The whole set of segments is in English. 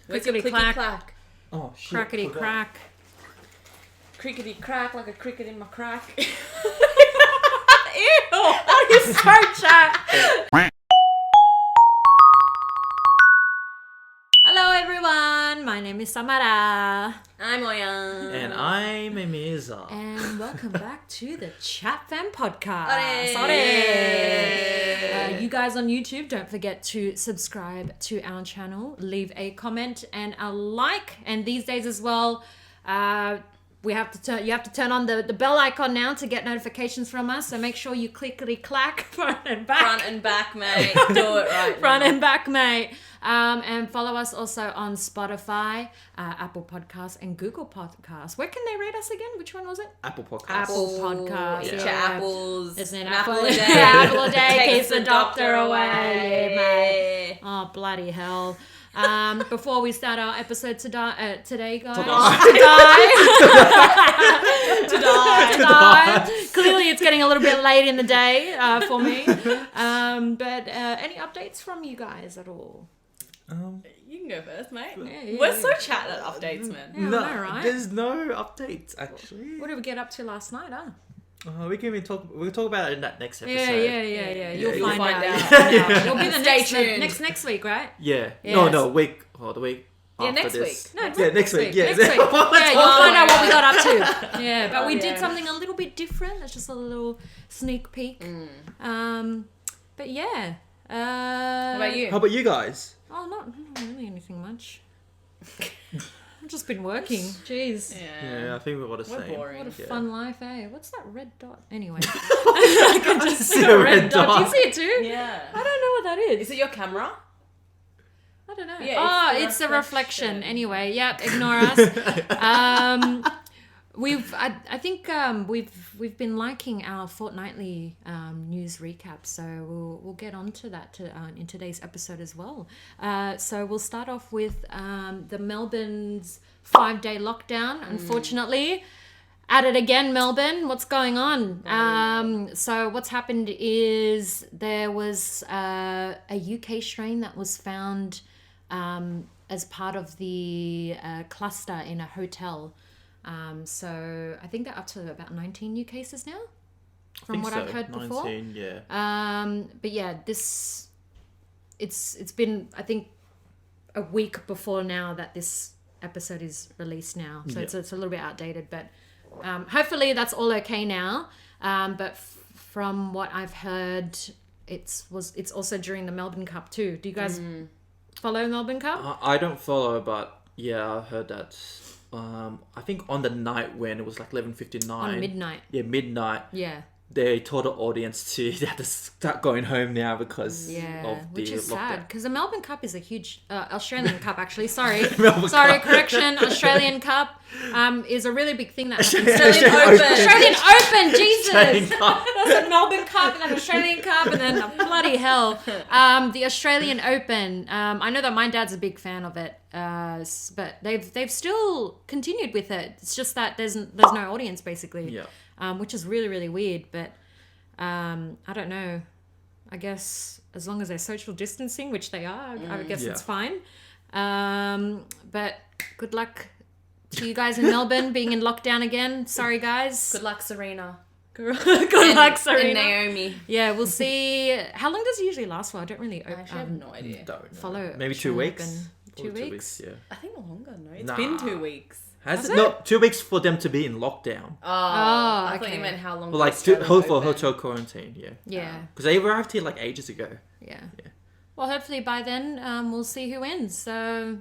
Where's your clickety clack? Oh shit. Crackety crack. Crickety crack like a cricket in my crack. Ew! That is so chat. Hello everyone, my name is Samara. I'm Oya. And I'm Mirza. And welcome back to the Chat Fam podcast. Ore. You guys on YouTube, don't forget to subscribe to our channel, leave a comment and a like. And these days as well, you have to turn on the bell icon now to get notifications from us. So make sure you clickety clack front and back. Front and back, mate. Do it right. Front and back, mate. And follow us also on Spotify, Apple Podcasts, and Google Podcasts. Where can they rate us again? Which one was it? Apple Podcast. Apple Podcasts. Eat Yeah. your apples. It's an apple apple a day. apple a day Takes keeps the doctor away, mate. Oh, bloody hell. Before we start our episode today, guys. To die. Clearly, it's getting a little bit late in the day for me. But any updates from you guys at all? You can go first, mate. Yeah. We're so chat at updates, man. Yeah, No, I know, right? there's no updates actually. What did we get up to last night, We can even talk. We'll talk about it in that next episode. Yeah. You'll you'll find find out. out. You'll be the Stay tuned. next week, right? Yeah. Yes. No, week. Oh, the week. Yeah, after next this. week. No, Yeah, next week. Yeah, Next week. Yeah, you'll Oh, find out what we yeah. got up to. Yeah, but we yeah. did something a little bit different. That's just a little sneak peek. But yeah. What about you? How about you guys? Oh, not really anything much. I've just been working. Jeez. Yeah, I think we're all the We're same. boring. What a Yeah. fun life, eh? What's that red dot? Anyway. I can just see a red Do you dot. see it too? Yeah. I don't know what that is. Is it your camera? I don't know. Yeah, it's the reflection. reflection. Anyway, yep, ignore us. I think we've been liking our fortnightly news recap, so we'll get onto that in today's episode as well. So we'll start off with the Melbourne's 5-day lockdown. Unfortunately, at it again, Melbourne. What's going on? So what's happened is there was a UK strain that was found as part of the cluster in a hotel. So I think they're up to about 19 new cases now, from what I've heard 19, before. Yeah. But yeah, it's been, I think, a week before now that this episode is released now. So Yeah. it's a little bit outdated, but hopefully that's all okay now. But from what I've heard, it's also during the Melbourne Cup too. Do you guys follow Melbourne Cup? I don't follow, but yeah, I heard that. I think on the night when it was like 11:59. On midnight. Yeah, midnight. Yeah. They told the audience they had to start going home now because Yeah, of the which is lockdown. sad because the Melbourne Cup is a huge Australian Cup. Actually, sorry, Melbourne sorry, Cup. correction. Australian Cup is a really big thing that happens. Australian Open. Australian Open, Jesus. Australian Cup. That's a Melbourne Cup and then Australian Cup and then bloody hell. The Australian Open. I know that my dad's a big fan of it, but they've still continued with it. It's just that there's no audience basically. Yeah. Which is really, really weird. But I don't know. I guess as long as they're social distancing, which they are, I guess Yeah. it's fine. But good luck to you guys in Melbourne being in lockdown again. Sorry, guys. Good luck, Serena. Good luck, Serena. And Naomi. Yeah, we'll see. How long does it usually last for? I don't really I actually have no idea. Don't know. follow. Maybe 2 Australian weeks. Open. Probably 2 weeks? Yeah. I think longer, no? It's Nah. been 2 weeks. Has it? No, 2 weeks for them to be in lockdown. Oh, I thought okay. you meant how long. Well, like the Australian for Open. hotel quarantine. Yeah. Yeah, Because they arrived here like ages ago. yeah. Well, hopefully by then we'll see who wins. So,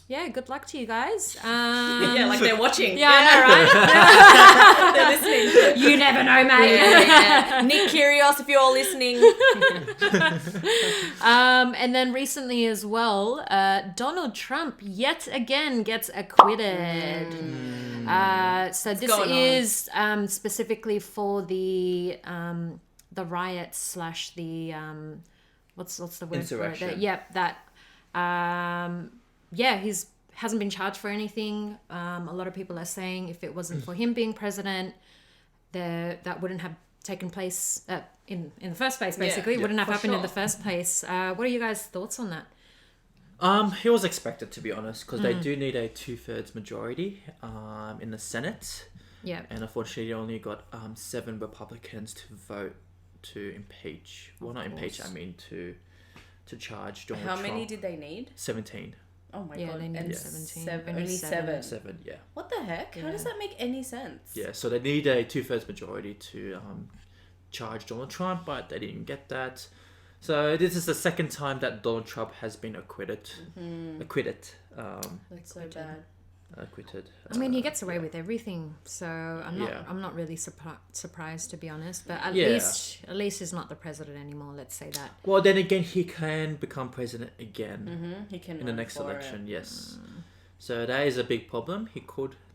yeah, good luck to you guys. Yeah, like they're watching. Yeah, I know, right? They're listening. You never know, mate. Yeah. Nick Kyrgios, if you're all listening. And then recently as well, Donald Trump yet again gets acquitted. So this going on? is specifically for the riots slash the what's the word for it? Insurrection. Yep, that he's hasn't been charged for anything. A lot of people are saying if it wasn't for him being president, that wouldn't have taken place in the first place. Basically, Yeah, wouldn't have for happened in sure. the first place. What are you guys' thoughts on that? He was expected, to be honest, because they do need a 2/3 majority in the Senate. Yeah. And unfortunately, they only got 7 Republicans to vote to impeach. Well, not impeach, I mean to charge Donald Trump. How many did they need? 17. Oh my Yeah, god. they need And 17. Only seven. 7, yeah. What the heck? How does that make any sense? Yeah, so they need a 2/3 majority to charge Donald Trump, but they didn't get that. So this is the second time that Donald Trump has been acquitted. That's so bad. Acquitted. I mean, he gets away with everything, so I'm not. Yeah. I'm not really surprised, to be honest. But at Yeah. least he's not the president anymore. Let's say that. Well, then again, he can become president again He can in the run next for election. it. Yes. So that is a big problem.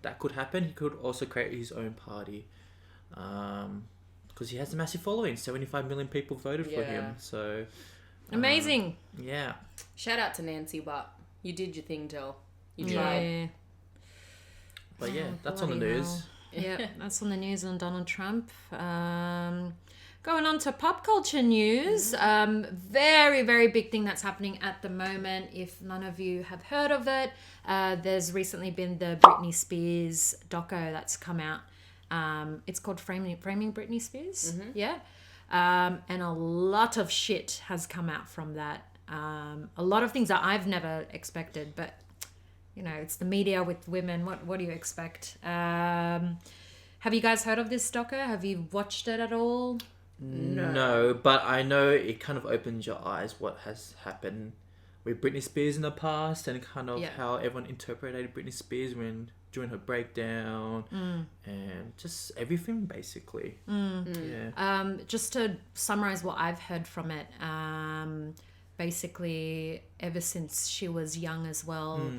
That could happen. He could also create his own party, because he has a massive following. 75 million people voted for him. Yeah. So Amazing. yeah. Shout out to Nancy, but you did your thing, Del. You tried. Yeah. But yeah, Oh, that's on the bloody news. hell. Yeah, that's on the news on Donald Trump. Going on to pop culture news. Very, very big thing that's happening at the moment. If none of you have heard of it, there's recently been the Britney Spears doco that's come out. It's called Framing Britney Spears. Yeah. And a lot of shit has come out from that. A lot of things that I've never expected, but you know, it's the media with women. What do you expect? Have you guys heard of this doco? Have you watched it at all? No, but I know it kind of opens your eyes what has happened with Britney Spears in the past and kind of how everyone interpreted Britney Spears during her breakdown and just everything basically. Yeah. Just to summarize what I've heard from it, basically ever since she was young as well,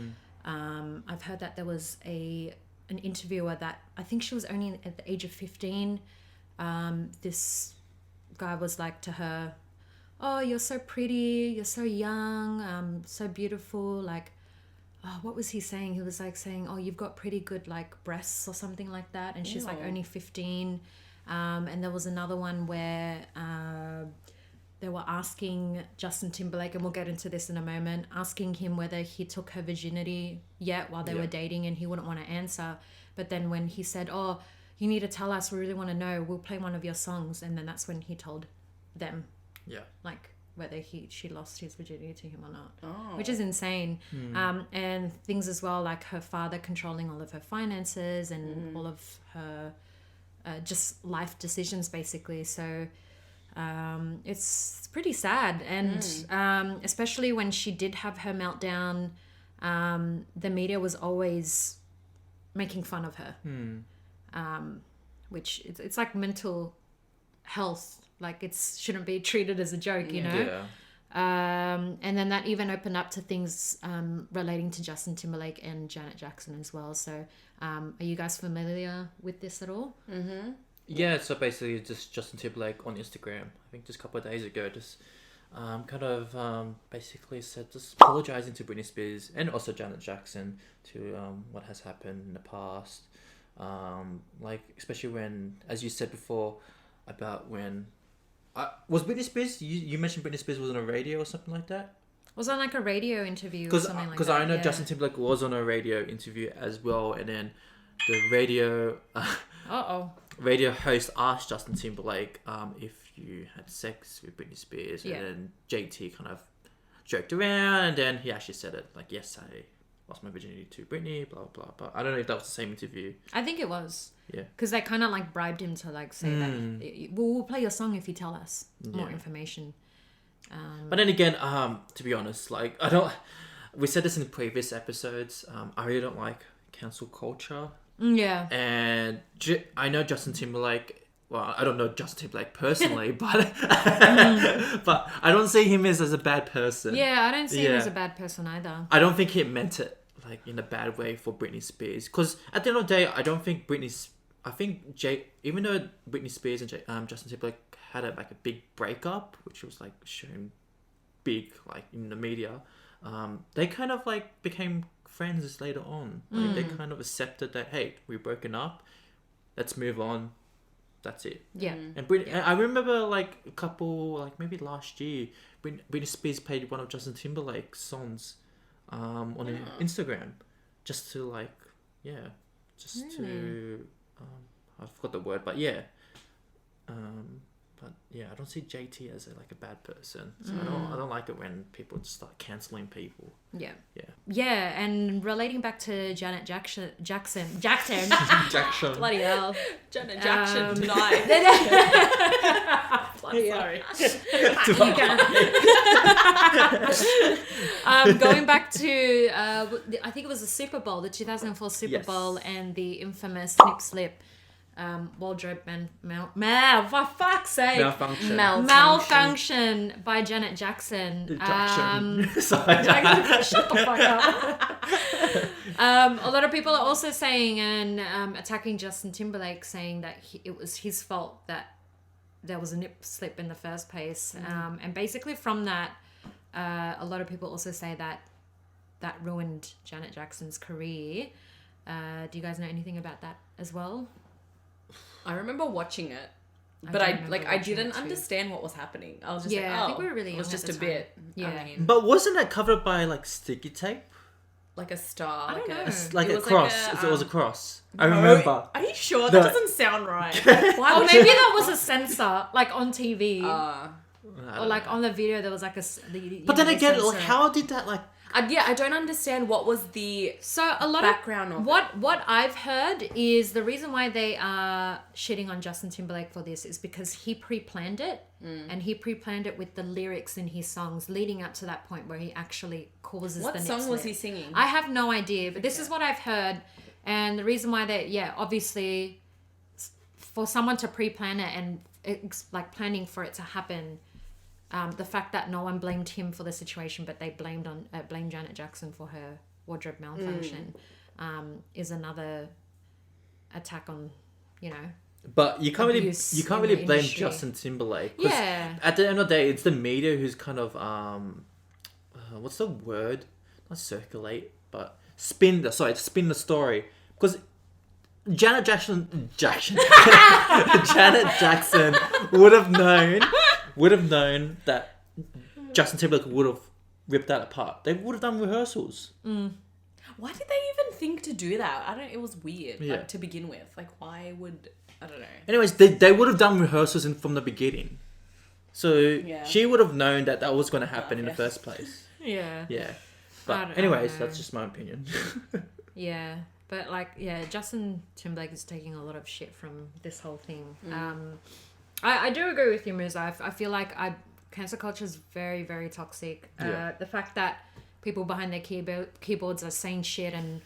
I've heard that there was an interviewer that I think she was only at the age of 15. This guy was like to her, "Oh, you're so pretty, you're so young, so beautiful." Like, what was he saying? He was like saying, "Oh, you've got pretty good like breasts" or something like that. And she's like only 15. And there was another one where they were asking Justin Timberlake, and we'll get into this in a moment, asking him whether he took her virginity yet while they were dating, and he wouldn't want to answer. But then when he said, "Oh, you need to tell us, we really want to know, we'll play one of your songs," and then that's when he told them, like whether she lost his virginity to him or not, which is insane. And things as well, like her father controlling all of her finances and all of her just life decisions basically. So it's pretty sad, and especially when she did have her meltdown, the media was always making fun of her, which it's like mental health, like it shouldn't be treated as a joke, you know. And then that even opened up to things relating to Justin Timberlake and Janet Jackson as well. So are you guys familiar with this at all? Yeah, so basically just Justin Timberlake on Instagram, I think just a couple of days ago, just basically said just apologizing to Britney Spears and also Janet Jackson to what has happened in the past. Like especially when, as you said before, about when was Britney Spears, you mentioned Britney Spears was on a radio or something like that? Was on like a radio interview or something like that? Because I know Justin Timberlake was on a radio interview as well, and then the radio radio host asked Justin Timberlake if you had sex with Britney Spears, and then JT kind of joked around, and then he actually said it like, "Yes, I lost my virginity to Britney," blah blah blah. I don't know if that was the same interview. I think it was. Yeah. Because they kind of like bribed him to like say that we'll play your song if you tell us more information. But then again, to be honest, like we said this in previous episodes. I really don't like cancel culture. Yeah. And I know Justin Timberlake. Well, I don't know Justin Timberlake personally, but but I don't see him as a bad person. Yeah, I don't see him as a bad person either. I don't think he meant it like in a bad way for Britney Spears. Because at the end of the day, I don't think even though Britney Spears and Justin Timberlake had a big breakup, which was like shown big like in the media, they kind of like became friends later on. Like they kind of accepted that, hey, we've broken up, let's move on. That's it. Yeah. And I remember like a couple, like maybe last year, Britney Spears played one of Justin Timberlake's songs on Instagram, just to like, just to I forgot the word, but yeah. But yeah, I don't see JT as like a bad person. So I don't like it when people just start cancelling people. Yeah. Yeah. Yeah, and relating back to Janet Jackson. Jackson. Bloody hell. Janet Jackson tonight. Sorry. Going back to, I think it was the Super Bowl, the 2004 Super Bowl, and the infamous nip slip. Wardrobe for fuck's sake. Malfunction by Janet Jackson. Sorry. Shut the fuck up. A lot of people are also saying and attacking Justin Timberlake, saying that it was his fault that there was a nip slip in the first place. And basically from that, a lot of people also say that ruined Janet Jackson's career. Do you guys know anything about that as well? I remember watching it, but I didn't understand what was happening. I was just like, I think we were really it was young just at a the bit. Yeah. I mean, But wasn't it covered by like sticky tape? like a star. I don't know. Like It a was cross. like It was a cross. I remember. Are you sure? That doesn't sound right. Why Or would maybe that was a sensor, like on TV. I Or don't like know. on the video, there was like But then again, like, how did that like? I don't understand what was the So a lot background of of what I've heard is the reason why they are shitting on Justin Timberlake for this is because he pre-planned it, and he pre-planned it with the lyrics in his songs leading up to that point where he actually causes What the song nip was slip. he singing? I have no idea, but this is what I've heard, and the reason why obviously for someone to pre-plan it and it's like planning for it to happen. The fact that no one blamed him for the situation, but they blamed Janet Jackson for her wardrobe malfunction, is another attack on, But you can't abuse really in the blame industry. Justin Timberlake. 'Cause Yeah. At the end of the day, it's the media who's kind of what's the word? Not circulate, but spin the story, because Janet Jackson would have known that Justin Timberlake would have ripped that apart. They would have done rehearsals. Why did they even think to do that? It was weird. Yeah. Like, to begin with. Like, why would I don't know. Anyways, they would have done rehearsals from the beginning. So Yeah. she would have known that was going to happen in the first place. Yeah. Yeah. I But don't anyways, know. that's just my opinion. Yeah. But Justin Timberlake is taking a lot of shit from this whole thing. I do agree with you, Mirza. I feel like cancel culture is very, very toxic. Yeah. The fact that people behind their keyboards are saying shit and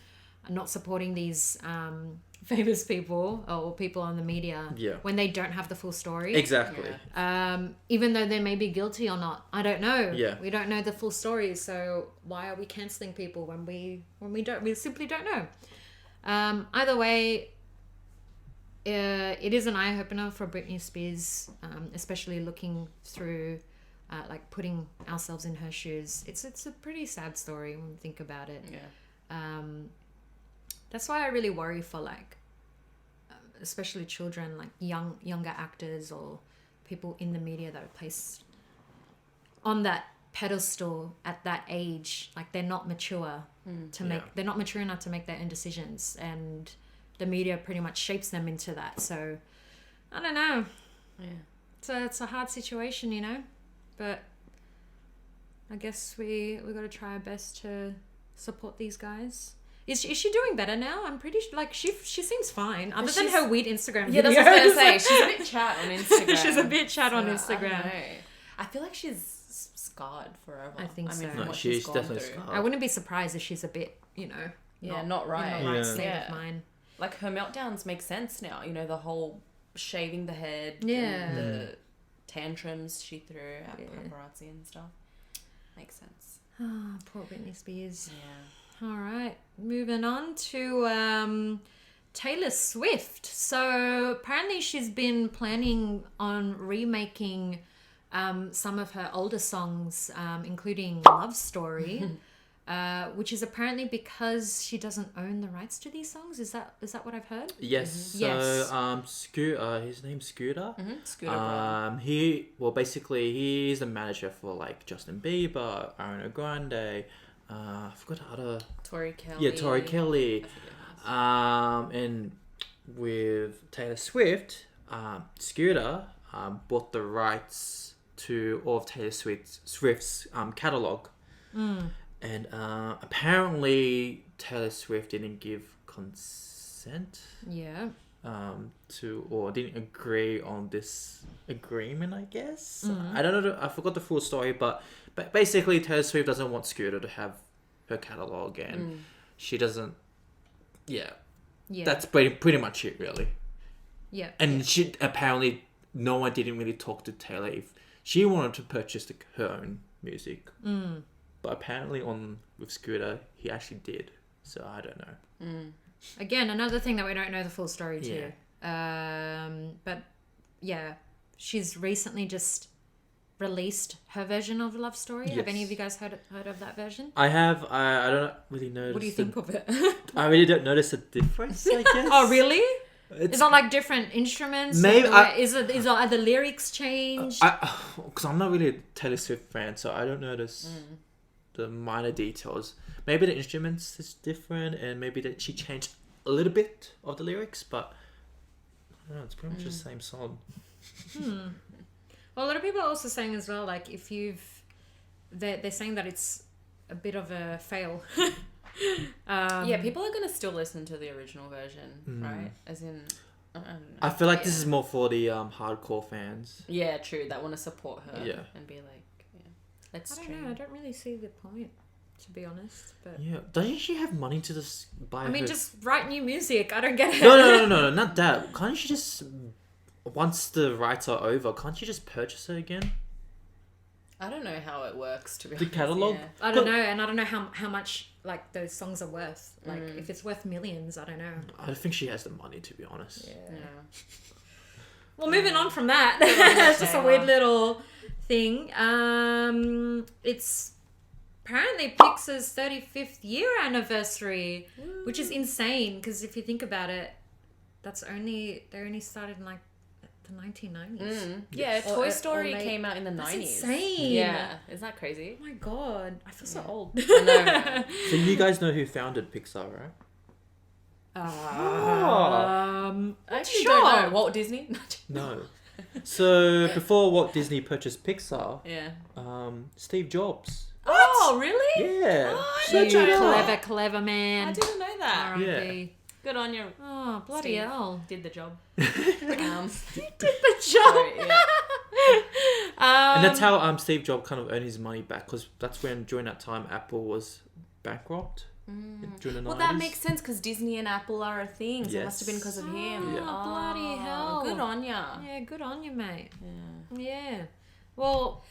are not supporting these famous people or people on the media when they don't have the full story. Exactly. Even though they may be guilty or not. I don't know. Yeah. We don't know the full story, so why are we cancelling people when we simply don't know? Either way, it is an eye-opener for Britney Spears, especially looking through, putting ourselves in her shoes. It's a pretty sad story when you think about it. Yeah. That's why I really worry for especially children, like younger actors or people in the media that are placed on that pedestal at that age. Like they're not mature they're not mature enough to make their own decisions, and the media pretty much shapes them into that. So I don't know. Yeah. It's a hard situation, but I guess we got to try our best to support these guys. Is she doing better now? I'm pretty sure, she seems fine, other than her weird Instagram videos. Yeah, that's what I was going to say. She's a bit chat on Instagram. She's a bit chat on I Instagram. don't know. I feel like she's scarred forever. I think so. from No, what she's gone definitely through. scarred. I wouldn't be surprised if she's a bit, not right. in the right Yeah. state Yeah. of mind. Like her meltdowns make sense now. The whole shaving the head. Yeah. And the tantrums she threw at paparazzi and stuff. Makes sense. Oh, poor Britney Spears. Yeah. All right, moving on to Taylor Swift. So apparently she's been planning on remaking some of her older songs, including Love Story, which is apparently because she doesn't own the rights to these songs. Is that what I've heard? Yes. So Yes. Scooter, his name's Scooter. Scooter Braun. Basically he's the manager for like Justin Bieber, Ariana Grande, I forgot the other. Tori Kelly. Yeah, Tori Kelly. And with Taylor Swift, Scooter bought the rights to all of Taylor Swift's catalog. And apparently Taylor Swift didn't give consent. Yeah. Or didn't agree on this agreement, I guess. I don't know. I forgot the full story, but basically Taylor Swift doesn't want Scooter to have her catalog, and she doesn't. Yeah. That's pretty much it, really. Yeah. And she apparently no one didn't really talk to Taylor if she wanted to purchase her own music. But apparently with Scooter, he actually did. So I don't know. Again, another thing that we don't know the full story to. But yeah, she's recently just released her version of Love Story. Yes. Have any of you guys heard of that version? I have. I don't really know. What do you think of it? I really don't notice a difference, I guess. Oh, really? Is it like different instruments? Maybe. Is are the lyrics changed? Because I'm not really a Taylor Swift fan, so I don't notice the minor details. Maybe the instruments is different, and maybe that she changed a little bit of the lyrics, but I don't know, it's pretty much the same song. Well, a lot of people are also saying as well, like if they're saying that it's a bit of a fail. Yeah, people are gonna still listen to the original version, right? As in, I don't know. I feel like this is more for the hardcore fans. Yeah, true. That want to support her. Yeah. And be like, let's I don't stream. know. I don't really see the point, to be honest. But Yeah, doesn't she have money to just buy? I mean, just write new music. I don't get it. No, not that. Can't she just once the rights are over? Can't you just purchase her again? I don't know how it works, to be The honest. catalog. Yeah. I don't know, and I don't know how much like those songs are worth. Like if it's worth millions, I don't know. I don't think she has the money, to be honest. Yeah. Yeah. Well, moving on from that, it's just a weird little thing. It's apparently Pixar's 35th year anniversary, which is insane because if you think about it, they only started in like the 1990s. Yeah, Or- Toy or Story late- came out in the That's 90s. insane. Yeah, isn't that crazy? Oh my god, I feel so old. I know. Right? So you guys know who founded Pixar, right? I actually Sure. don't know. Walt Disney? No. So before Walt Disney purchased Pixar, Yeah. Steve Jobs. Oh, really? Yeah. Oh, You Search it out. clever man. I didn't know that. R.I.P. Good on you. Oh, bloody Steve. hell. Did the job. Did the job. Sorry, yeah. And that's how Steve Jobs kind of earned his money back, because that's when during that time Apple was bankrupt during the 90s. Well, that makes sense because Disney and Apple are a thing, so it must have been Yes. because of him. Yeah. Bloody hell. Good on ya. Yeah, good on you, mate. Yeah. Yeah. Well,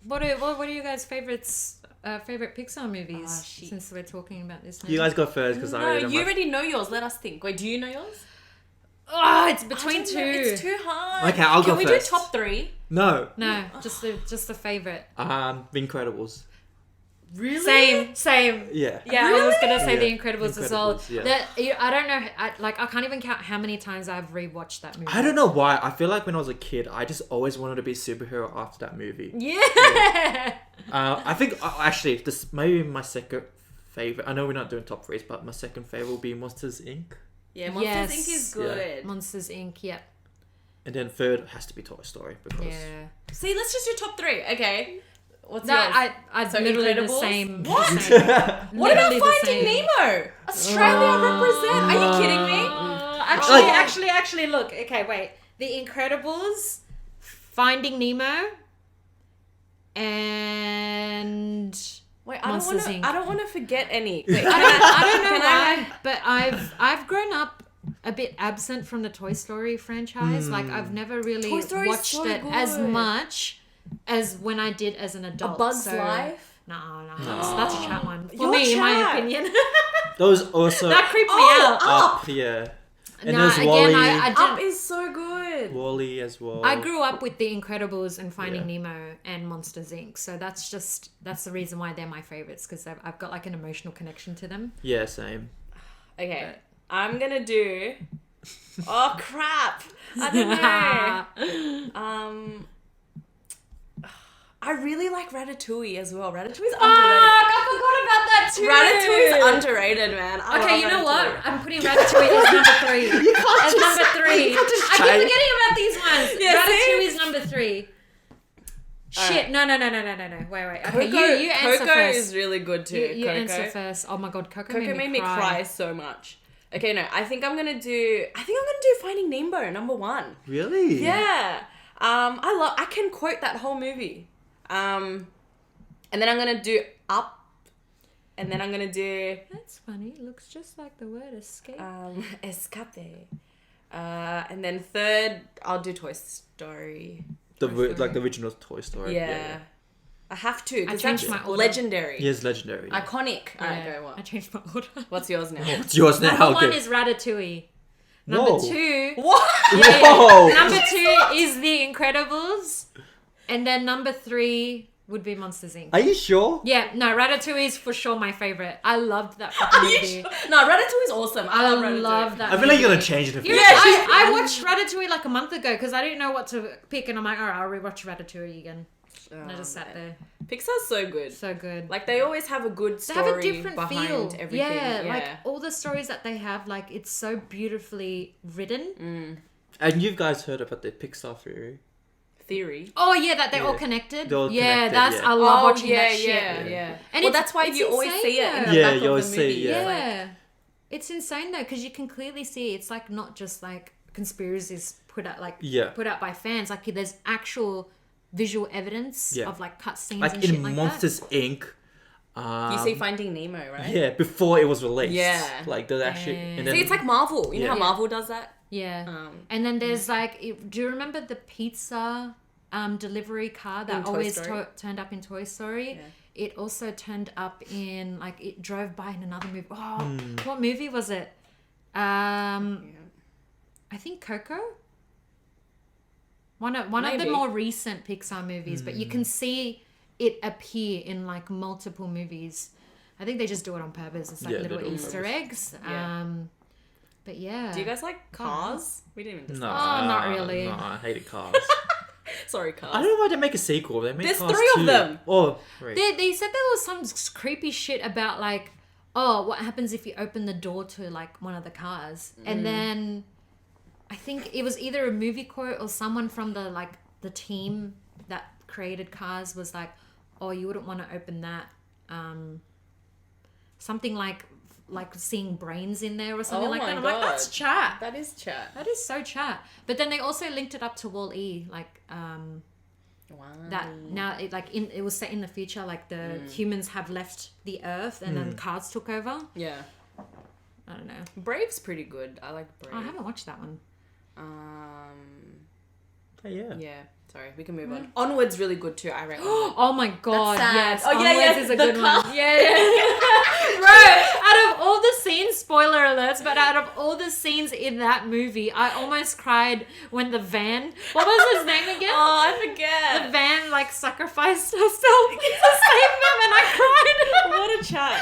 what are you guys' favorite Pixar movies? Ah, shit. Since we're talking about this now. You guys go first, because No, I already know you my... already know yours. Let us think. Wait, do you know yours? Oh, it's between I don't two. know. It's too hard. Okay, I'll go Can we first. do top 3? No. No, just the favorite. The Incredibles. Really? Same. Yeah. Yeah, I was gonna say Yeah. The Incredibles as well. Incredibles, yeah. I don't know. I can't even count how many times I've rewatched that movie. I don't know why. I feel like when I was a kid, I just always wanted to be a superhero after that movie. Yeah. I think, actually, this maybe my second favorite. I know we're not doing top 3s, but my second favorite will be Monsters, Inc. Yeah, Monsters Yes. Inc. is good. Monsters Inc. Yep. And then third has to be Toy Story, because... Yeah. See, let's just do top 3. Okay. What's No, yours? I So literally the Incredibles? same. What? the same. What about Literally the Finding same. Nemo? Australia represent. Are you kidding me? Actually, look. Okay, wait. The Incredibles, Finding Nemo, and Wait, Monsters, Inc. I don't want to forget any. Wait, I don't know Can why, but I've grown up a bit absent from the Toy Story franchise. Like I've never really Toy Story's watched so it as good. much as when I did as an adult. A Bug's So- Life? No, that's a chat one. For Your me, in my chat. opinion. Those also... That creeped me Oh, out. Up, yeah. And No, there's again, Wall-E. I Up didn't. is so good. Wall-E as well. I grew up with The Incredibles and Finding Yeah. Nemo and Monsters Inc. So that's the reason why they're my favorites, because I've got like an emotional connection to them. Yeah, same. Okay, I'm gonna do. Oh crap! I don't know. I really like Ratatouille as well. Ratatouille's underrated. I forgot about that too. Ratatouille's underrated, man. Okay, you know what? I'm putting Ratatouille as number 3. You can't As just, number 3. you can't just I keep change. forgetting about these ones. Yeah, Ratatouille see? is number 3. Shit. No. Wait. Okay, Coco, you answer Coco first. is really good too. You Coco. answer first. Oh my god, Coco Made me cry so much. Okay, no, I think I'm gonna do Finding Nemo, number 1. Really? Yeah. I can quote that whole movie. And then I'm gonna do Up. And then I'm gonna do That's funny. It looks just like the word escape. Escape. And then third, I'll do Toy Story. The original Toy Story. Yeah. I have to. I 'cause changed that's my order. legendary. He is legendary. Iconic. Alright, Yeah, go what? I changed my order. What's yours now? What's yours now? Number 1 Okay. is Ratatouille. Number Whoa. 2. What? Yeah. Whoa. Number 2 is The Incredibles. And then number 3 would be Monsters Inc. Are you sure? Yeah, no, Ratatouille is for sure my favorite. I loved that fucking Are you movie. sure? No, Ratatouille's awesome. I love Ratatouille. love that I feel like you're movie. gonna change it. Yeah, Yeah, I watched Ratatouille like a month ago because I didn't know what to pick, and I'm like, all right, I'll rewatch Ratatouille again. And I just sat there. Pixar's so good. So good. Like, they always have a good They story have a different behind feel. everything. Yeah, like all the stories that they have, like it's so beautifully written. And you guys heard about the Pixar theory? Theory. Oh yeah, that they're all Yeah. connected. They're all yeah, connected, that's yeah. I love Oh, watching that shit. Yeah. And Well, it's- that's why it's you always insane, see it in though. the Yeah, back you of always the see, movie. yeah. It's like- Yeah. It's insane though, because you can clearly see it's like not just like conspiracies put out by fans. Like there's actual visual evidence Yeah. of like cutscenes Like and shit in like Monsters Inc. You see Finding Nemo, right? Yeah, before it was released. Yeah. Like there's actually. And then, See, it's like Marvel. You know Yeah. how Marvel does that? that. Yeah. Um, And then there's like, do you remember the pizza delivery car In that Toy always Story? turned up in Toy Story? Yeah. It also turned up in like it drove by in another movie. Oh, Hmm. what movie was it? I think Coco. One of the Maybe. more recent Pixar movies, but you can see it appear in like multiple movies. I think they just do it on purpose. It's like Yeah, they little do it on Easter purpose. eggs. Yeah. But yeah. Do you guys like Cars? We didn't even no, discuss. Oh, not really. No, I hated Cars. Sorry, Cars. I don't know why they make a sequel. They make There's Cars 3 of 2. them. Oh, right. They said there was some creepy shit about like, oh, what happens if you open the door to like one of the cars, and then I think it was either a movie quote or someone from the team that created Cars was like, oh, you wouldn't want to open that, something like seeing brains in there or something Oh like my that. I'm like, that's God. chat. That is chat. That is so chat. But then they also linked it up to Wall-E, like Wow. that now it was set in the future, like the humans have left the earth and then cars took over. Yeah. I don't know. Brave's pretty good. I like Brave. I haven't watched that one. Yeah. Yeah. Sorry, we can move on. Onward's really good too, I reckon. Oh my god, sad. yes. Oh, yeah, Onwards yeah, is a the good car. one. Yeah. Bro, out of all the scenes, spoiler alerts, but out of all the scenes in that movie, I almost cried when the van, what was his name again? Oh, I The forget. van like sacrificed herself to save them, and I cried. What a chat.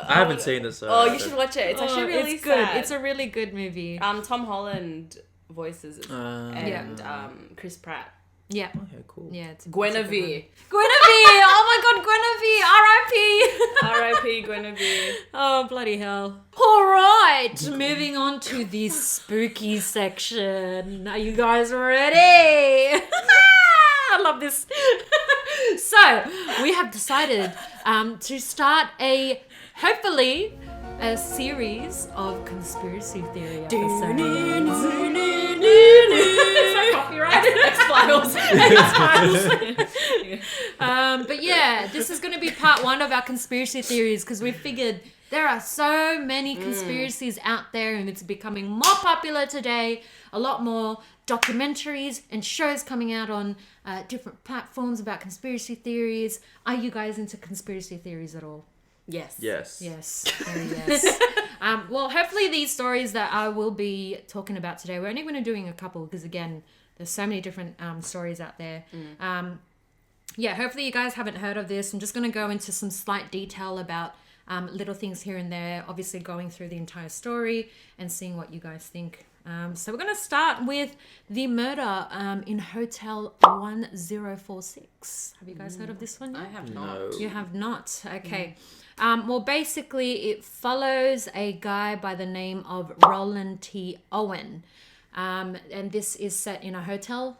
I haven't seen this. Oh, you should watch it. It's actually really it's good. sad. It's a really good movie. Tom Holland voices it. And Yeah. Chris Pratt. Yeah. Okay, cool. Yeah, it's a Guinevere. Guinevere! Oh my god, Guinevere! R.I.P. R.I.P. Guinevere. Oh, bloody hell. Alright, moving on to the spooky section. Are you guys ready? I love this. So, we have decided to start hopefully, a series of conspiracy theory episodes. Is that copyrighted? X-Files. But yeah, this is going to be part 1 of our conspiracy theories because we figured there are so many conspiracies out there and it's becoming more popular today. A lot more documentaries and shows coming out on different platforms about conspiracy theories. Are you guys into conspiracy theories at all? Yes. Yes. Yes, very yes. Well, hopefully these stories that I will be talking about today, we're only going to doing a couple because again, there's so many different stories out there. Yeah, hopefully you guys haven't heard of this. I'm just going to go into some slight detail about little things here and there, obviously going through the entire story and seeing what you guys think So we're going to start with the murder in Hotel 1046. Have you guys heard of this one yet? I have not. No. You have not. Okay. Well, basically, it follows a guy by the name of Roland T. Owen. And this is set in a hotel.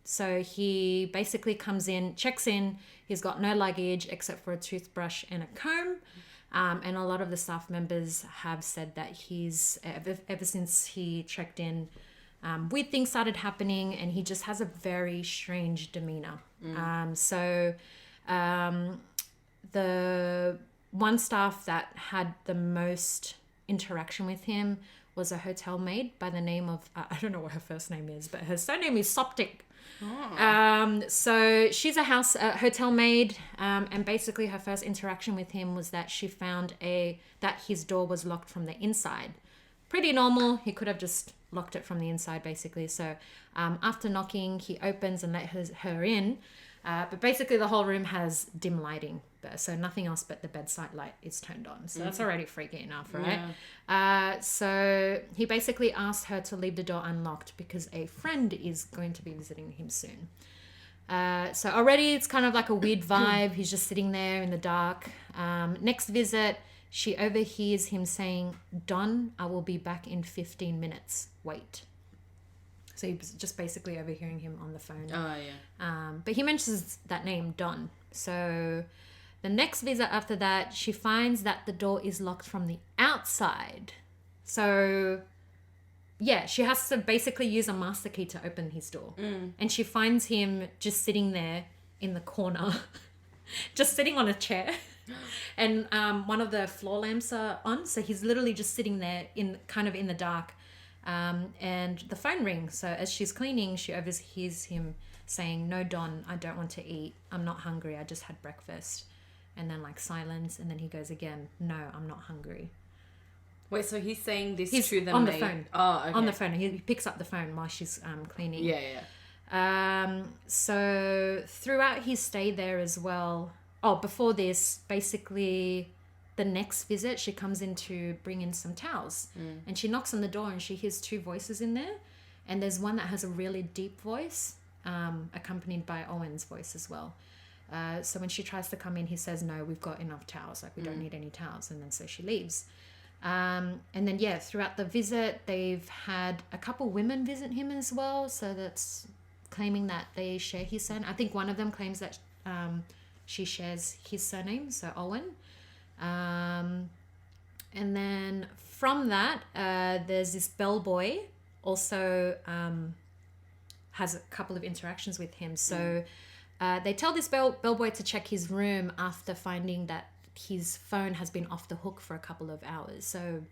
So he basically comes in, checks in. He's got no luggage except for a toothbrush and a comb. And a lot of the staff members have said that he's, ever since he checked in, weird things started happening and he just has a very strange demeanor. The one staff that had the most interaction with him was a hotel maid by the name of, I don't know what her first name is, but her surname is Soptic. So she's a hotel maid, and basically her first interaction with him was that she found that his door was locked from the inside. Pretty normal. He could have just locked it from the inside, basically. So after knocking, he opens and let her in. But basically the whole room has dim lighting, so nothing else but the bedside light is turned on. So that's already freaky enough, right? Yeah. So he basically asked her to leave the door unlocked because a friend is going to be visiting him soon. So already it's kind of like a weird vibe. He's just sitting there in the dark. Next visit, she overhears him saying, "Don, I will be back in 15 minutes. Wait." So he was just basically overhearing him on the phone. Oh, yeah. But he mentions that name, Don. So the next visit after that, she finds that the door is locked from the outside. So, yeah, she has to basically use a master key to open his door. And she finds him just sitting there in the corner, just sitting on a chair. And one of the floor lamps are on. So he's literally just sitting there in the dark. And the phone rings. So as she's cleaning, she overhears him saying, "No, Don, I don't want to eat. I'm not hungry. I just had breakfast." And then silence. And then he goes again, "No, I'm not hungry." Wait, so he's saying this He's to the on maid? the phone. Oh, okay. On the phone. He picks up the phone while she's cleaning. Yeah. So throughout his stay there as well. Oh, before this, basically, the next visit, she comes in to bring in some towels. And she knocks on the door and she hears two voices in there. And there's one that has a really deep voice, accompanied by Owen's voice as well. So when she tries to come in, he says, "No, we've got enough towels. We don't need any towels." And then so she leaves. And then, yeah, throughout the visit, they've had a couple women visit him as well. So that's claiming that they share his surname. I think one of them claims that she shares his surname, so Owen. And then from that, there's this bellboy also has a couple of interactions with him. So they tell this bellboy to check his room after finding that his phone has been off the hook for a couple of hours. So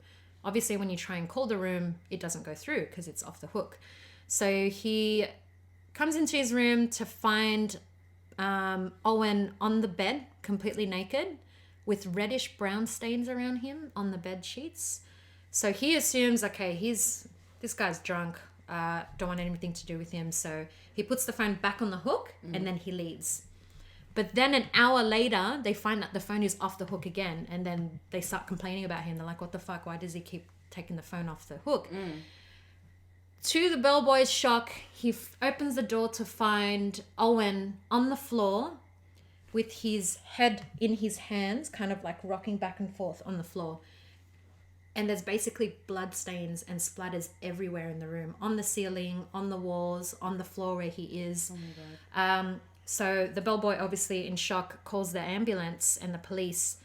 obviously when you try and call the room, it doesn't go through because it's off the hook. So he comes into his room to find Owen on the bed, completely naked, with reddish brown stains around him on the bed sheets. So he assumes, okay, this guy's drunk, don't want anything to do with him. So he puts the phone back on the hook and then he leaves. But then an hour later, they find that the phone is off the hook again. And then they start complaining about him. They're like, "What the fuck? Why does he keep taking the phone off the hook?" To the bellboy's shock, he opens the door to find Owen on the floor with his head in his hands, kind of rocking back and forth on the floor. And there's basically blood stains and splatters everywhere in the room, on the ceiling, on the walls, on the floor where he is. Oh my God. So the bellboy, obviously in shock, calls the ambulance and the police,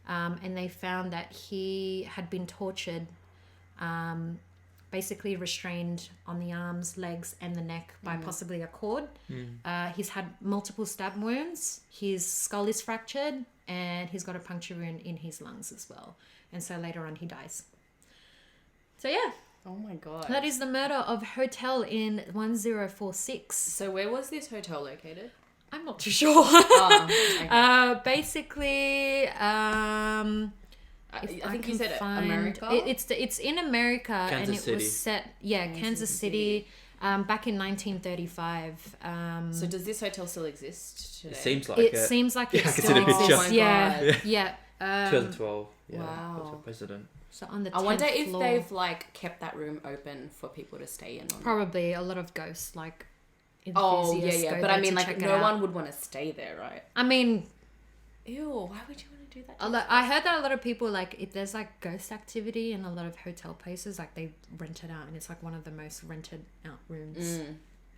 and they found that he had been tortured, basically restrained on the arms, legs, and the neck by possibly a cord. He's had multiple stab wounds. His skull is fractured, and he's got a puncture wound in his lungs as well. And so later on, he dies. So yeah. Oh my God. That is the murder of Hotel in 1046. So where was this hotel located? I'm not too sure. Okay. Basically, I think you said America? It's in America. Kansas and it City. was set, Kansas City, back in 1935. So does this hotel still exist today? It seems like It it. seems like Yeah, it I can see still the picture. exists. Oh my God. Yeah. 2012. Yeah, Wow. was the president. So on the 10th I wonder if floor, they've like kept that room open for people to stay in. Or not. probably a lot of ghosts like Oh enthusiasts yeah, go but there I mean, to like check it no out. one would want to stay there, right? I mean, Ew, why would you want to do that? I heard that a lot of people, like, if there's like ghost activity in a lot of hotel places, like they rent it out, and it's like one of the most rented out rooms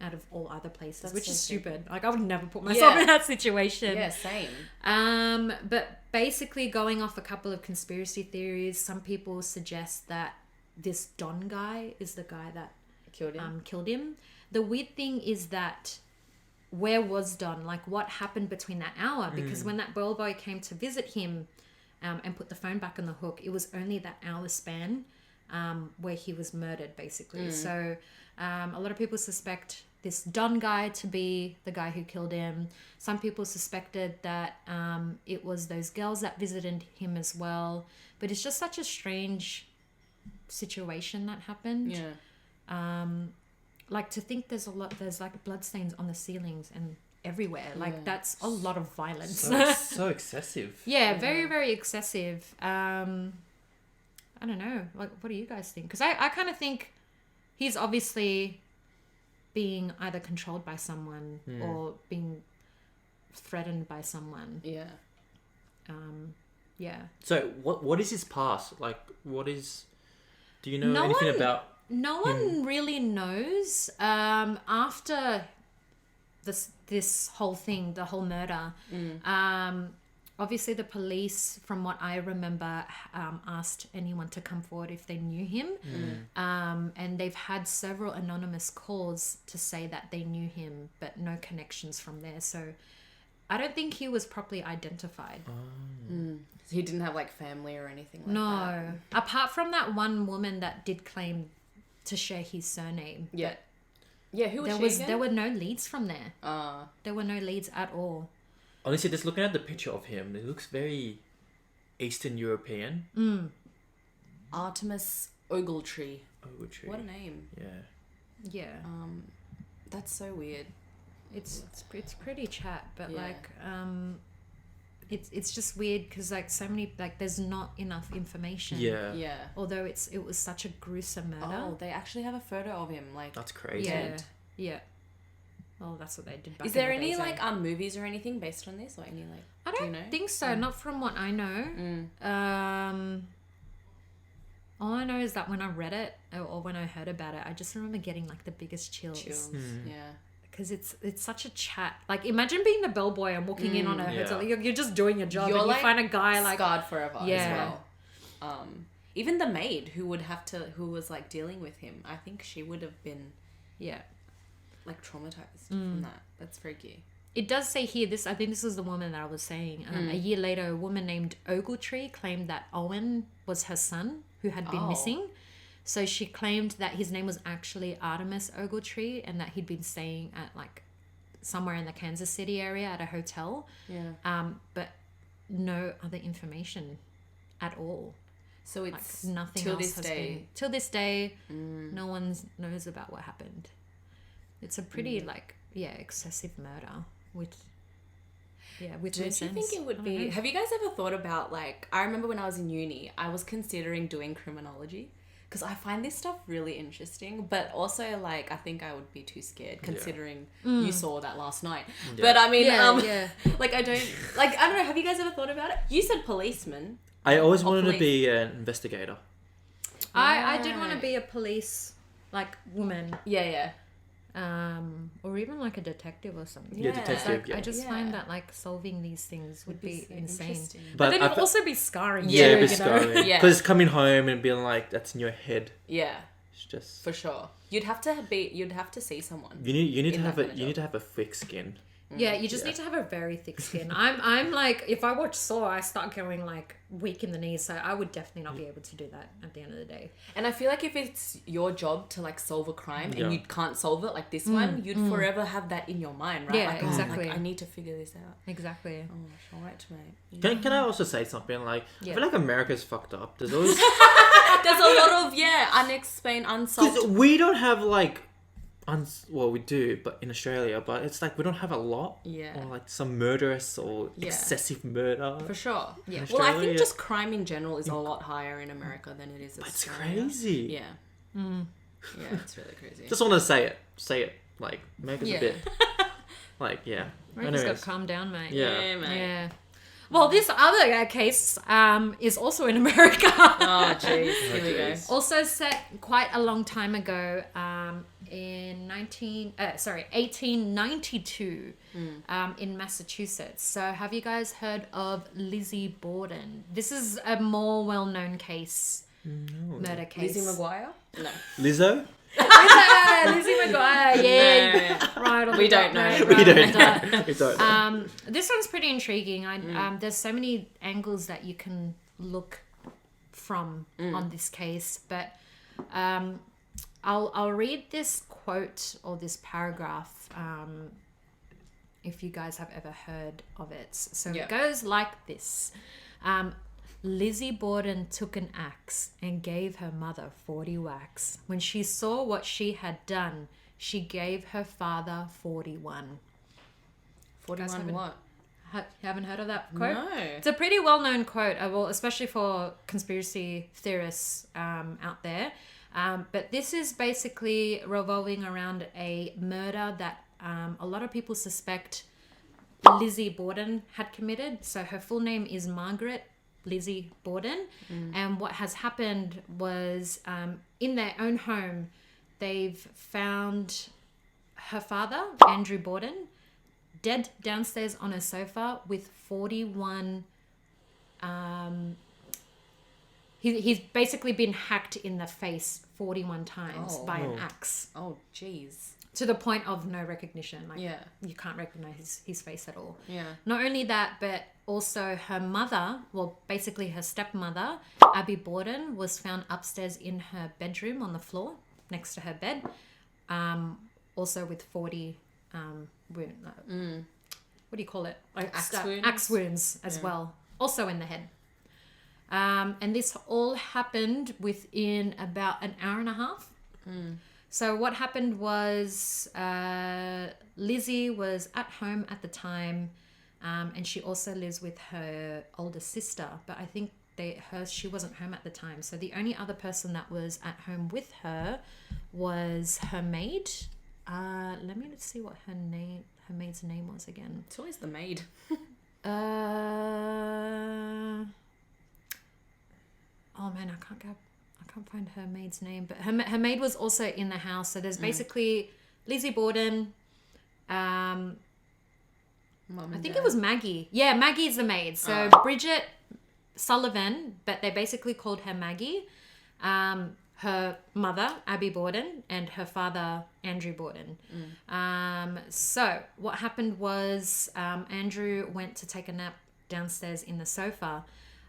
out of all other places. That's which so is stupid. stupid. Like, I would never put myself Yeah. in that situation. Yeah, same. But basically, going off a couple of conspiracy theories, some people suggest that this Don guy is the guy that Killed him. killed him. The weird thing is that where was Don? Like, what happened between that hour? Because when that bellboy came to visit him and put the phone back on the hook, it was only that hour span where he was murdered, basically. So a lot of people suspect this Don guy to be the guy who killed him. Some people suspected that it was those girls that visited him as well. But it's just such a strange situation that happened. Yeah. Like, to think there's like bloodstains on the ceilings and everywhere. Like, Yeah. that's a lot of violence. So excessive. Yeah, very, very excessive. I don't know. Like, what do you guys think? Because I kind of think he's obviously being either controlled by someone or being threatened by someone. Yeah. Yeah. So what is his past? Like, what is? Do you know No anything one- about? No one really knows. After this whole thing, the whole murder, obviously the police, from what I remember, asked anyone to come forward if they knew him. And they've had several anonymous calls to say that they knew him, but no connections from there. So I don't think he was properly identified. He didn't have like family or anything like that. No. Apart from that one woman that did claim to share his surname. Yeah. Yeah, who was There she was again? there were no leads from there. Uh, There were no leads at all. Honestly, just looking at the picture of him, it looks very Eastern European. Artemis Ogletree. Ogletree. What a name. Yeah. Yeah. That's so weird. It's pretty chat, but Yeah. like it's just weird because like so many, like, there's not enough information. Yeah. Yeah. Although it was such a gruesome murder. Oh, they actually have a photo of him. Like, That's crazy. yeah. Yeah. Well, that's what they did back is in there the any days, eh? like movies or anything based on this, or any like? I do don't you know? think so. Not from what I know. All I know is that when I read it or when I heard about it, I just remember getting like the biggest chills. Yeah. Because it's such a chat. Like, imagine being the bellboy and walking in on a Yeah. hotel. You're just doing your job, You're, and you like, find a guy like, scarred forever Yeah. as well. Even the maid who was like dealing with him, I think she would have been yeah. like traumatized from that. That's freaky. It does say here, I think this is the woman that I was saying. A year later, a woman named Ogletree claimed that Owen was her son who had been Oh. missing. So she claimed that his name was actually Artemis Ogletree and that he'd been staying at like somewhere in the Kansas City area at a hotel. Yeah. But no other information at all. So Like, it's nothing till else this has day. been. Till this day, no one knows about what happened. It's a pretty excessive murder with Don't loose you ends. think it I would don't be? know. Have you guys ever thought about like? I remember when I was in uni, I was considering doing criminology because I find this stuff really interesting, but also like I think I would be too scared considering you saw that last night. Yeah. But I mean, Yeah. like I don't know. Have you guys ever thought about it? You said policeman. I always wanted police. to be an investigator. I did want to be a police like woman, Yeah. or even like a detective or something. Yeah, detective. Like, Yeah. I just Yeah. find that like solving these things would be so insane. interesting. But then I it'd fe- also be scarring. Yeah, yeah, too, be you know? scarring. Yeah. Because coming home and being like, that's in your head. Yeah, It's just for sure. You'd have to see someone. you need to in have that a kind of you job. need to have a thick skin. Yeah, you just need to have a very thick skin. I'm like, if I watch Saw, I start going like weak in the knees, so I would definitely not be able to do that at the end of the day. And I feel like if it's your job to like solve a crime Yeah. and you can't solve it like this one, you'd forever have that in your mind, right? Yeah, like, exactly. like, I need to figure this out. Exactly. Oh, gosh, all right, mate. Can I also say something like Yeah. I feel like America's fucked up. There's always There's a lot of unexplained, because unsolved. we don't have like well, we do, but in Australia, but it's like we don't have a lot. Yeah. Or like some murderous or Yeah. excessive murder. For sure. Yeah. Well, I Australia, think yeah. just crime in general is a lot higher in America than it is in It's Australia. crazy. Yeah. Yeah, it's really crazy. Just want to say it. Say it. Like, make us Yeah. a bit. Like, yeah. America's got Anyways. to calm down, mate. Yeah. mate. Yeah. Well, this other case is also in America. Oh, jeez. Here we go. jeez. Also set quite a long time ago, in 1892, in Massachusetts. So, have you guys heard of Lizzie Borden? This is a more well-known case, murder case. Lizzie McGuire? No. Lizzo? Lizzie McGuire, yeah. Right on We the don't dot, know. mate, We right don't on the dot. know. We don't know. This one's pretty intriguing. There's so many angles that you can look from on this case, but I'll read this quote or this paragraph if you guys have ever heard of it. So Yeah. it goes like this. Lizzie Borden took an axe and gave her mother 40 whacks. When she saw what she had done, she gave her father 41. 41 what? You haven't heard of that quote? No. It's a pretty well-known quote, well, especially for conspiracy theorists out there. But this is basically revolving around a murder that a lot of people suspect Lizzie Borden had committed. So her full name is Margaret Lizzie Borden. And what has happened was in their own home, they've found her father, Andrew Borden, dead downstairs on a sofa with 41... He's basically been hacked in the face 41 times by an axe, Oh, jeez. to the point of no recognition. Like, Yeah. you can't recognize his face at all. Yeah. Not only that, but also her mother, well, basically her stepmother, Abby Borden, was found upstairs in her bedroom on the floor next to her bed, also with 40 what do you call it? Like axe wounds as well, also in the head. And this all happened within about an hour and a half. So what happened was Lizzie was at home at the time, and she also lives with her older sister, but I think she wasn't home at the time. So the only other person that was at home with her was her maid. Let me see what her maid's name was again. It's always the maid. Oh man, I can't find her maid's name, but her maid was also in the house. So there's basically Lizzie Borden. Mum I and think Dad. it was Maggie. Yeah, Maggie's the maid. So Bridget Sullivan, but they basically called her Maggie. Her mother, Abby Borden, and her father, Andrew Borden. So what happened was Andrew went to take a nap downstairs in the sofa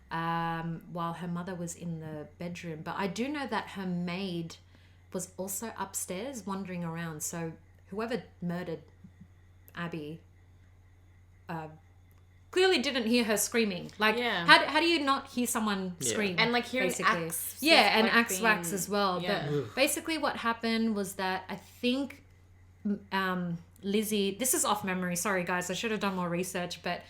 while her mother was in the bedroom. But I do know that her maid was also upstairs wandering around. So whoever murdered Abby clearly didn't hear her screaming. Like, Yeah. how do you not hear someone scream? And like hearing basically? axe. Yeah, and like axe being- wax as well. Yeah. But basically what happened was that I think Lizzie, this is off memory, sorry guys, I should have done more research, but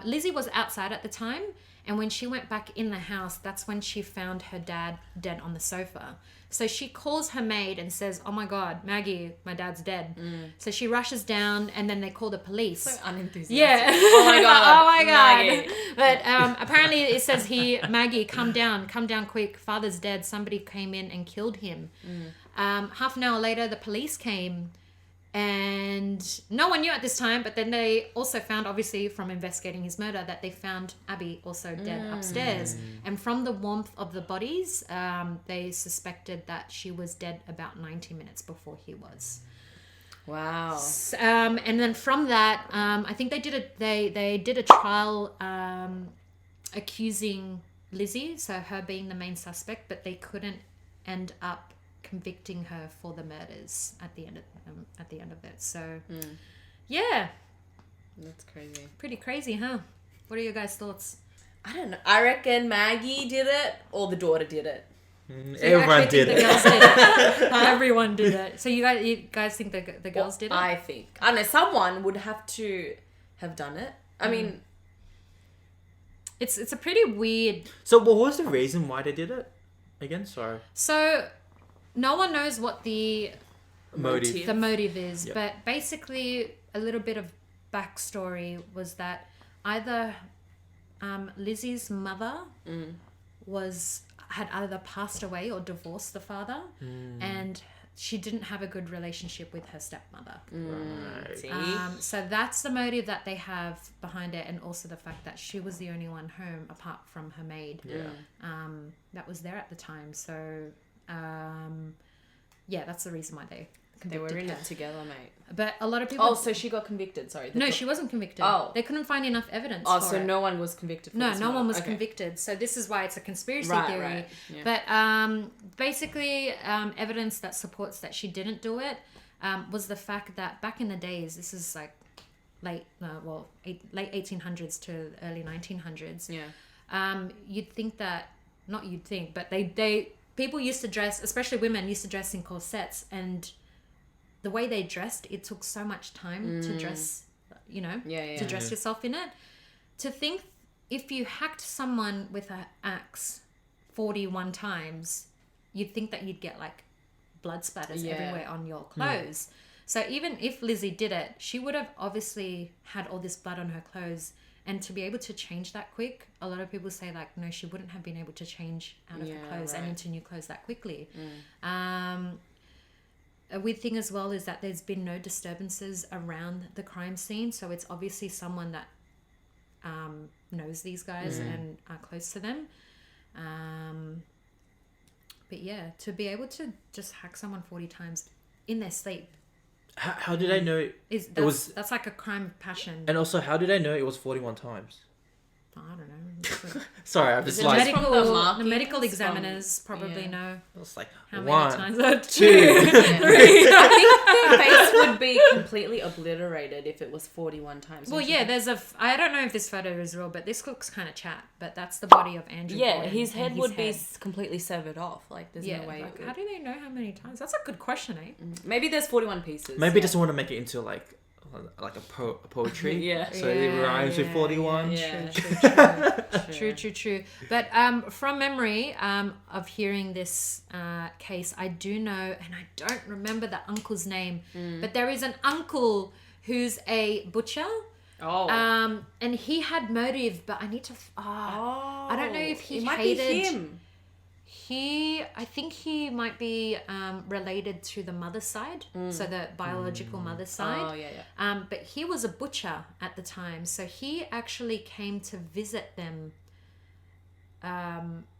Lizzie was outside at the time, and when she went back in the house, that's when she found her dad dead on the sofa. So she calls her maid and says, "Oh my God, Maggie, my dad's dead." So she rushes down, and then they call the police. So unenthusiastic. Yeah. Oh my God. Oh my God. Maggie. But apparently it says here, Maggie, come down quick. Father's dead. Somebody came in and killed him. Half an hour later, the police came, and no one knew at this time, but then they also found, obviously from investigating his murder, that they found Abby also dead upstairs. And from the warmth of the bodies, they suspected that she was dead about 90 minutes before he was. Wow. And then from that, I think they did a trial accusing Lizzie, so her being the main suspect, but they couldn't end up convicting her for the murders at the end of it. So, yeah, That's crazy. pretty crazy, huh? What are your guys' thoughts? I don't know. I reckon Maggie did it or the daughter did it. So you Everyone actually did think it. the girls did it. Everyone did it. So you guys think the girls did it? I think. I don't know, someone would have to have done it. I mean... It's a pretty weird... So what was the reason why they did it? Again, sorry. So no one knows what the Motive. is, Yep. but basically a little bit of backstory was that either Lizzie's mother had either passed away or divorced the father, and she didn't have a good relationship with her stepmother. Right. See? So that's the motive that they have behind it, and also the fact that she was the only one home apart from her maid. That was there at the time. So that's the reason why they convicted They were in her. it together, mate. But a lot of people... Oh, so she got convicted, sorry. No, she wasn't convicted. Oh. They couldn't find enough evidence Oh, for so it. no one was convicted for this No one was Okay. convicted. So this is why it's a conspiracy theory. Right. Yeah. But basically, evidence that supports that she didn't do it was the fact that back in the days, this is like late 1800s to early 1900s. Yeah. You'd think that, not you'd think, but people used to dress, especially women, used to dress in corsets, and the way they dressed, it took so much time to dress, to dress yourself in it. To think if you hacked someone with an axe 41 times, you'd think that you'd get like blood splatters everywhere on your clothes. So even if Lizzie did it, she would have obviously had all this blood on her clothes. And to be able to change that quick, a lot of people say like, no, she wouldn't have been able to change out of her clothes and into new clothes that quickly. A weird thing as well is that there's been no disturbances around the crime scene. So it's obviously someone that knows these guys and are close to them. But yeah, to be able to just hack someone 40 times in their sleep. How did I know that's like a crime of passion. And also, how did I know it was 41 times? I don't know. Sorry, I'm just Is it like... just from The medical markings examiners probably know It's like, how one, many times. two. Three. I think their face would be completely obliterated if it was 41 times. Well, yeah, I don't know if this photo is real, but this looks kind of chat. But that's the body of Andrew. Yeah, Borden his and head would be completely severed off. Like, there's no way. Like, how do they know how many times? That's a good question, eh? Maybe there's 41 pieces. Maybe just want to make it into like a poetry. Yeah. So it rhymes with 41. Yeah. True. But from memory of hearing this case, I do know, and I don't remember the uncle's name, but there is an uncle who's a butcher. Oh. And he had motive, but I need to... I don't know if he it might hated... be him. I think he might be related to the mother's side, so the biological mother's side. Oh, yeah. But he was a butcher at the time, so he actually came to visit them.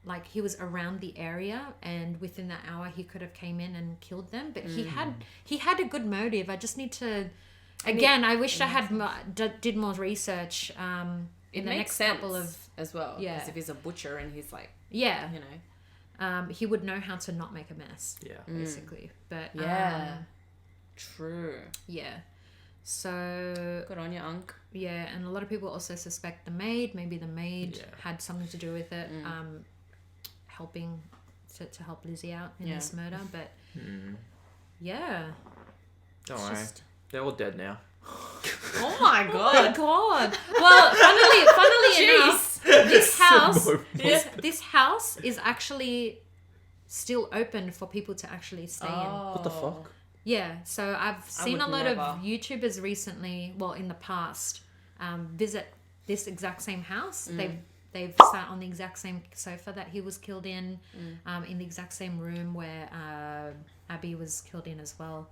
Like he was around the area, and within that hour he could have came in and killed them. But he had a good motive. I just need to. Again, I wish I had did more research. It in the makes next sense couple of as well. Yeah. Because if he's a butcher and he's like, yeah, you know. he would know how to not make a mess. Yeah. Basically, but Yeah. True. yeah. So Good on you, Unc. yeah, and a lot of people also suspect the maid. Maybe the maid Yeah. had something to do with it, helping to help Lizzie out in this murder. But yeah, Don't it's worry. just- They're all dead now. Oh my Oh god. my god! Well, funnily enough, this house is actually still open for people to actually stay in. What the fuck? Yeah, so I've seen would a lot never. of YouTubers recently, well, in the past, visit this exact same house. They've sat on the exact same sofa that he was killed in the exact same room where Abby was killed in as well.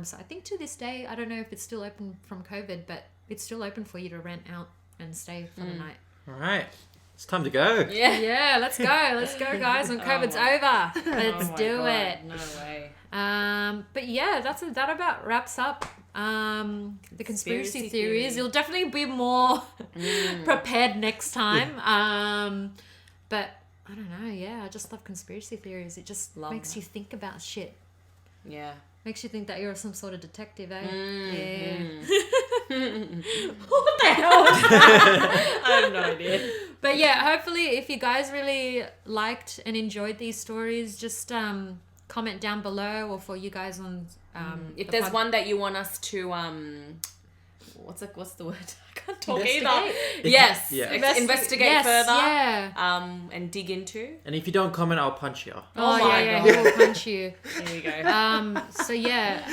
So I think to this day, I don't know if it's still open from COVID, but it's still open for you to rent out and stay for the night. All right. It's time to go. Yeah. Yeah, let's go, guys. When COVID's over, let's do God. it. No way. But yeah, that about wraps up the conspiracy theories. You'll definitely be more prepared next time. But I don't know. Yeah, I just love conspiracy theories. It just makes you think about shit. Yeah. Makes you think that you're some sort of detective, eh? Mm-hmm. Yeah. What the hell was that? I have no idea. But yeah, hopefully if you guys really liked and enjoyed these stories, just comment down below, or for you guys on if there's one that you want us to what's the word? I can't talk either. Yes. Yeah. Investigate further. Yeah. And dig into. And if you don't comment, I'll punch you. Oh my god. He will punch you. There you go. So yeah.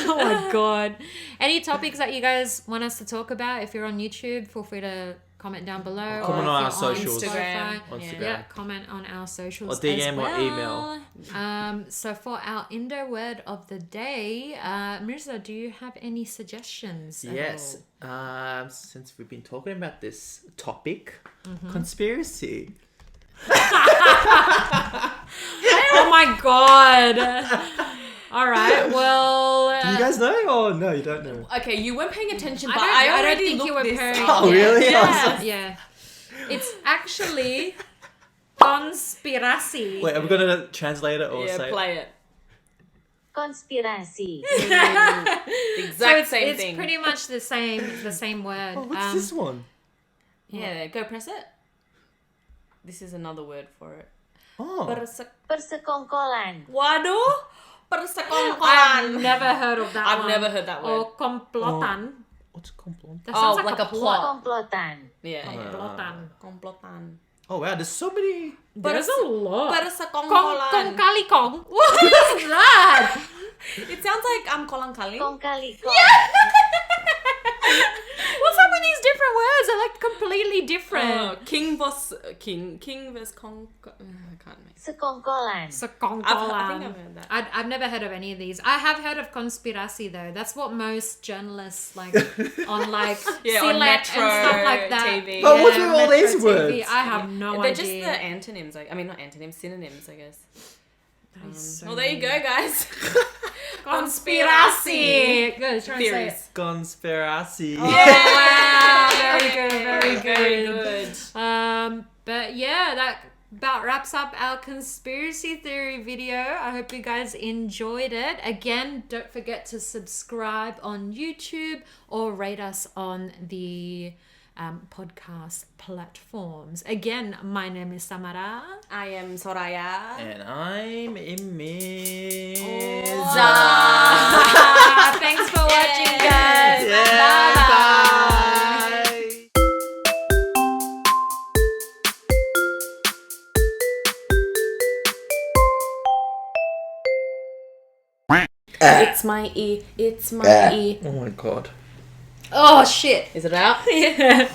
Oh my god. Any topics that you guys want us to talk about? If you're on YouTube, feel free to comment down below. Comment or on if our you're socials. Spotify, On Instagram. yeah, comment on our socials Or DM as well. or email. So for our Indo word of the day, Mirza, do you have any suggestions? Yes. Since we've been talking about this topic, conspiracy. Oh my god. All right. Well, Do you guys know or no? You don't know. Okay, you weren't paying attention, but I I don't already think you looked were this paying. up. Oh, really? Yeah. Yeah. It's actually conspiracy. Wait, are we gonna translate it or Yeah, say? play it. Conspiracy. Exact same it's thing. pretty much the same word. Oh, what's this one? Yeah, go press it. This is another word for it. Oh, Persekongkolan. Waduh, persekongkolan. I've never heard of that. I've one. never heard that word. Or komplotan. what's complot? That sounds like a plot. Komplotan. Yeah. Komplotan. Komplotan. Oh wow, there's so many. There's a lot. Kong Persekongkolan. kali kong. What is that? It sounds like kolang kali. Kong kali kong. What's up with these different words? They're like completely different. King versus Kong. I can't make. Sekongkolan. I think I've heard that. I've never heard of any of these. I have heard of conspiracy though. That's what most journalists like on like Yeah, on Silet Metro and stuff like that. TV. But what's with all Metro these TV. words? I have no They're idea. just the antonyms. I mean, not antonyms, synonyms, I guess. That is so Well, there you go, weird. guys. Conspiracy. Good. Try and say it. Theories. Conspiracy. Oh, wow. Very good. Very Very good. good. But yeah, that about wraps up our conspiracy theory video. I hope you guys enjoyed it. Again, don't forget to subscribe on YouTube or rate us on the podcast platforms. Again, my name is Samara. I am Soraya. And I'm Imiz. Thanks for watching, guys. Yeah, Bye. It's my E. It's my E. Oh my god. Oh shit. Is it out? Yeah.